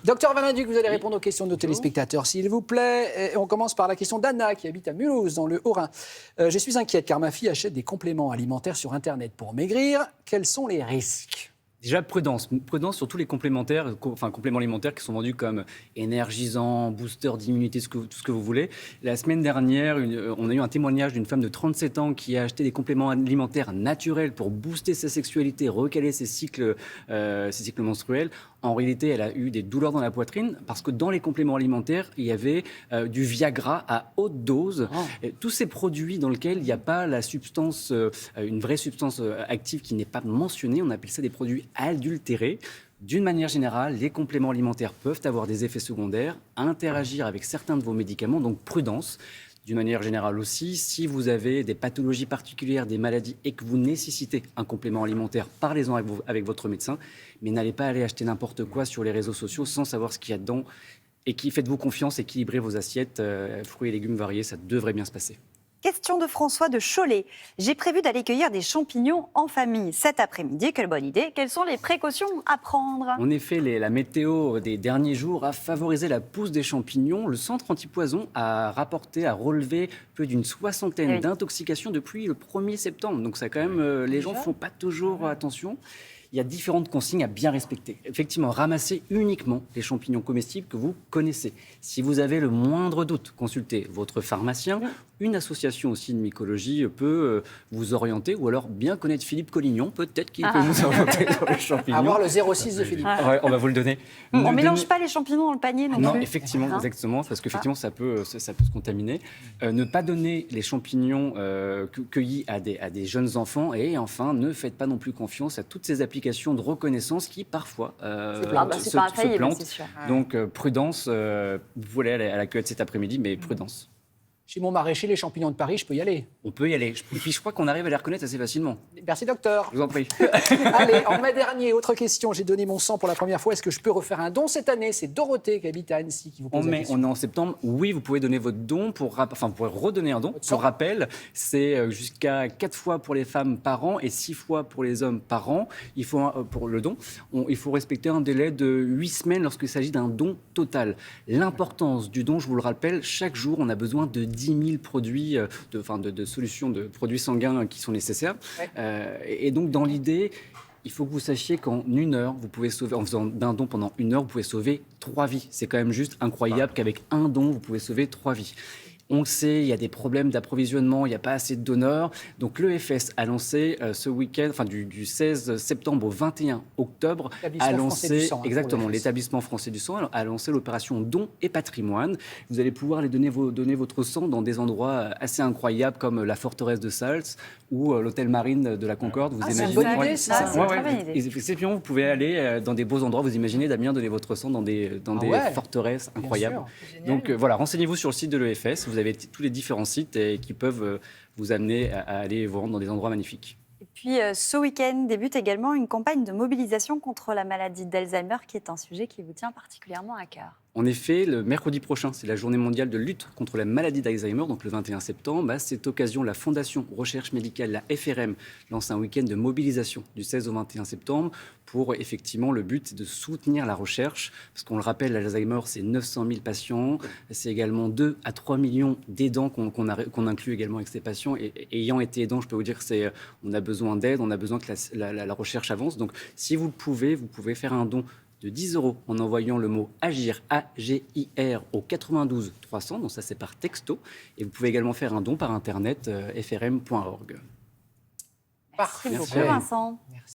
Docteur Valenduc, vous allez répondre aux questions de nos téléspectateurs, s'il vous plaît. Et on commence par la question d'Anna, qui habite à Mulhouse, dans le Haut-Rhin. Je suis inquiète, car ma fille achète des compléments alimentaires sur Internet pour maigrir. Quels sont les risques ? Déjà, prudence sur tous les compléments alimentaires qui sont vendus comme énergisants, boosters d'immunité, tout ce que vous voulez. La semaine dernière, on a eu un témoignage d'une femme de 37 ans qui a acheté des compléments alimentaires naturels pour booster sa sexualité, recaler ses cycles menstruels. En réalité, elle a eu des douleurs dans la poitrine parce que dans les compléments alimentaires, il y avait du Viagra à haute dose. Oh. Tous ces produits dans lesquels il n'y a pas la substance, une vraie substance active qui n'est pas mentionnée, on appelle ça des produits adultérés. D'une manière générale, les compléments alimentaires peuvent avoir des effets secondaires, interagir avec certains de vos médicaments, donc prudence. D'une manière générale aussi, si vous avez des pathologies particulières, des maladies et que vous nécessitez un complément alimentaire, parlez-en avec votre médecin, mais n'allez pas aller acheter n'importe quoi sur les réseaux sociaux sans savoir ce qu'il y a dedans et faites-vous confiance, équilibrez vos assiettes, fruits et légumes variés, ça devrait bien se passer. Question de François de Cholet. J'ai prévu d'aller cueillir des champignons en famille cet après-midi. Quelle bonne idée. Quelles sont les précautions à prendre ? En effet, la météo des derniers jours a favorisé la pousse des champignons. Le centre antipoison a relevé plus d'une soixantaine d'intoxications depuis le 1er septembre. Donc ça, quand même, les gens ne font pas toujours attention. Il y a différentes consignes à bien respecter. Effectivement, ramassez uniquement les champignons comestibles que vous connaissez. Si vous avez le moindre doute, consultez votre pharmacien. Une association aussi de mycologie peut vous orienter, ou alors bien connaître Philippe Collignon, peut-être qu'il peut vous orienter sur les champignons. Avoir le 06 de Philippe. Ouais, on va vous le donner. On ne mélange pas les champignons dans le panier non plus. Non, effectivement, exactement, parce qu'effectivement, ça peut se contaminer. Ne pas donner les champignons cueillis à des jeunes enfants. Et enfin, ne faites pas non plus confiance à toutes ces applications de reconnaissance qui, parfois, se plantent. C'est sûr. Donc, prudence. Vous voulez aller à la cueillette cet après-midi, mais prudence. Chez mon maraîcher, les champignons de Paris, je peux y aller. On peut y aller. Et puis, je crois qu'on arrive à les reconnaître assez facilement. Merci, docteur. Je vous en prie. Allez, en mai dernier, autre question. J'ai donné mon sang pour la première fois. Est-ce que je peux refaire un don cette année ? C'est Dorothée qui habite à Annecy qui vous pose la question. On est en septembre. Oui, vous pouvez donner votre don vous pouvez redonner un don. Pour rappel, c'est jusqu'à 4 fois pour les femmes par an et 6 fois pour les hommes par an. Il faut, pour le don, il faut respecter un délai de 8 semaines lorsqu'il s'agit d'un don total. L'importance du don, je vous le rappelle, chaque jour, on a besoin de 10 000 produits, de solutions de produits sanguins qui sont nécessaires. Et donc, dans l'idée, il faut que vous sachiez qu'en 1 heure, vous pouvez sauver, en faisant d'un don pendant 1 heure, vous pouvez sauver 3 vies. C'est quand même juste incroyable qu'avec un don, vous pouvez sauver 3 vies. On le sait, il y a des problèmes d'approvisionnement, il n'y a pas assez de donneurs. Donc l'EFS a lancé ce week-end, du 16 septembre au 21 octobre, l'établissement français du sang a lancé l'opération Don et Patrimoine. Vous allez pouvoir donner votre sang dans des endroits assez incroyables comme la forteresse de Sals ou l'hôtel Marine de la Concorde. Vous imaginez, c'est une bonne idée, ça. C'est une très bonne idée. Et vous pouvez aller dans des beaux endroits. Vous imaginez, Damien, donner votre sang dans des forteresses incroyables. Donc renseignez-vous sur le site de l'EFS. Vous avez tous les différents sites qui peuvent vous amener à aller vous rendre dans des endroits magnifiques. Et puis, ce week-end débute également une campagne de mobilisation contre la maladie d'Alzheimer, qui est un sujet qui vous tient particulièrement à cœur. En effet, le mercredi prochain, c'est la journée mondiale de lutte contre la maladie d'Alzheimer, donc le 21 septembre. À cette occasion, la Fondation Recherche Médicale, la FRM, lance un week-end de mobilisation du 16 au 21 septembre pour, effectivement, le but de soutenir la recherche. Parce qu'on le rappelle, l'Alzheimer, c'est 900 000 patients. C'est également 2 à 3 millions d'aidants qu'on inclut également avec ces patients. Et ayant été aidant, je peux vous dire qu'on a besoin d'aide, on a besoin que la recherche avance. Donc, si vous le pouvez, vous pouvez faire un don de 10 € en envoyant le mot AGIR, A-G-I-R, au 92 300, donc ça c'est par texto. Et vous pouvez également faire un don par internet, frm.org. Merci beaucoup, Vincent.